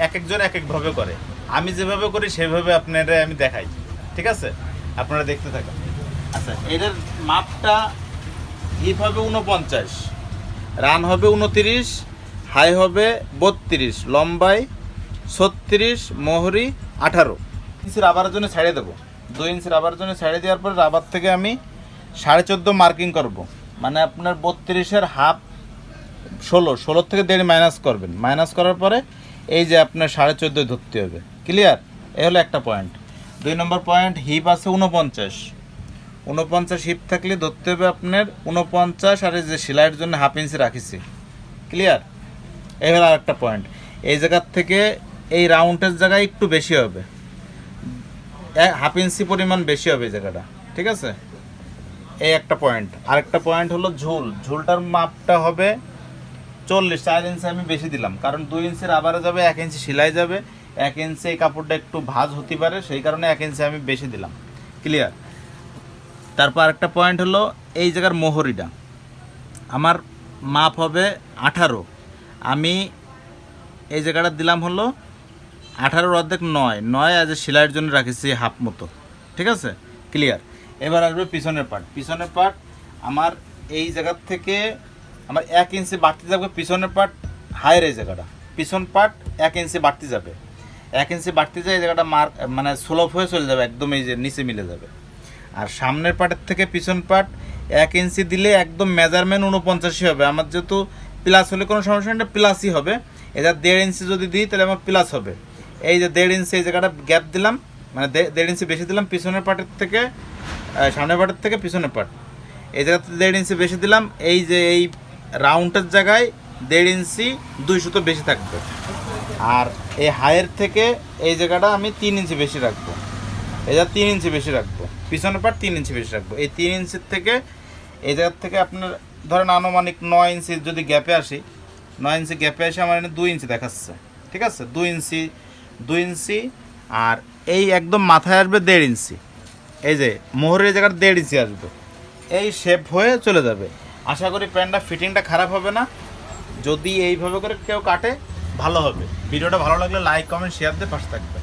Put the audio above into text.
এক একজন এক একভাবে করে। আমি যেভাবে করি সেভাবে আপনারা আমি দেখাই, ঠিক আছে? আপনারা দেখতে থাকেন। আচ্ছা, এটার মাপটা হিপ হবে 49, রান হবে 29, হাই হবে 32, লম্বায় 36, মোহরি 18 ইঞ্চি রাবারের জন্য ছাড়িয়ে দেবো। 2 ইঞ্চি রাবারের জন্য ছাড়িয়ে দেওয়ার পরে রাবার থেকে আমি 14.5 মার্কিং করব। মানে আপনার 32-এর হাফ 16 থেকে 1.5 মাইনাস করবেন। মাইনাস করার পরে এই যে আপনার 14.5 ধরতে হবে। ক্লিয়ার? এ হলো একটা পয়েন্ট। 2 নম্বর পয়েন্ট, হিপ আছে 49 হিপ থাকলে ধরতে হবে আপনার 49, আর এই যে সেলাইয়ের জন্য হাফ ইঞ্চি রাখিছি। ক্লিয়ার? এই হলো আরেকটা পয়েন্ট। এই জায়গার থেকে এই রাউন্ডের জায়গায় একটু বেশি হবে, হাফ ইঞ্চি পরিমাণ বেশি হবে এই জায়গাটা, ঠিক আছে? এই একটা পয়েন্ট। আরেকটা পয়েন্ট হলো ঝুলটার মাপটা হবে 40, 4 ইঞ্চি আমি বেশি দিলাম, কারণ 2 ইঞ্চি রাবারে যাবে, 1 ইঞ্চি সেলাই যাবে, 1 ইঞ্চি এই কাপড়টা একটু ভাঁজ হতে পারে, সেই কারণে 1 ইঞ্চি আমি বেশি দিলাম। ক্লিয়ার? তারপর আরেকটা পয়েন্ট হলো এই জায়গার মোহরিটা আমার মাপ হবে 18, আমি এই জায়গাটা দিলাম হলো 18 অর্ধেক 9 আজ সেলাইয়ের জন্য রাখিছি হাফ মতো, ঠিক আছে? ক্লিয়ার? এবার আসবে পিছনের পার্ট আমার এই জায়গার থেকে আমার 1 ইঞ্চি বাড়তি যাবে পিছনের পার্ট, হায়ের এই জায়গাটা পিছন পার্ট 1 ইঞ্চি বাড়তি যাবে। 1 ইঞ্চি বাড়তি যায় এই জায়গাটা মানে স্লোপ হয়ে চলে যাবে, একদম এই যে নিচে মিলে যাবে। আর সামনের পার্টের থেকে পিছন পার্ট 1 ইঞ্চি দিলে একদম মেজারমেন্ট 49 হবে। আমার যেহেতু প্লাস হলে কোনো সমস্যা নেই, প্লাসই হবে। এটা 1.5 ইঞ্চি যদি দিই তাহলে আমার প্লাস হবে। এই যে 1.5 ইঞ্চি এই জায়গাটা গ্যাপ দিলাম, মানে 1.5 ইঞ্চি বেশি দিলাম পিছনের পার্টের থেকে, সামনের পার্টের থেকে পিছনের পার্ট এই জায়গাতে 1.5 ইঞ্চি বেশি দিলাম। এই যে এই রাউন্ডের জায়গায় 1.5 ইঞ্চি 2 সুতো বেশি থাকবে। আর এই হাইয়ের থেকে এই জায়গাটা আমি 3 ইঞ্চি বেশি রাখবো, এটা 3 ইঞ্চি বেশি রাখবো, পিছনের পার্ট 3 ইঞ্চি বেশি রাখবো। এই 3 ইঞ্চির থেকে এই জায়গার থেকে আপনার ধরেন আনুমানিক 9 ইঞ্চি যদি গ্যাপে আসি, 9 ইঞ্চি গ্যাপে আসে আমার এখানে 2 ইঞ্চি দেখাচ্ছে, ঠিক আছে? 2 ইঞ্চি আর এই একদম মাথায় আসবে 1.5 ইঞ্চি, এই যে মোহরের জায়গার 1.5 ইঞ্চি আসবে, এই শেপ হয়ে চলে যাবে। আশা করি প্যান্টটা ফিটিংটা খারাপ হবে না। যদি এইভাবে করে কেউ কাটে ভালো হবে। ভিডিওটা ভালো লাগলে লাইক, কমেন্ট, শেয়ার দিয়ে পাশে থাকবে।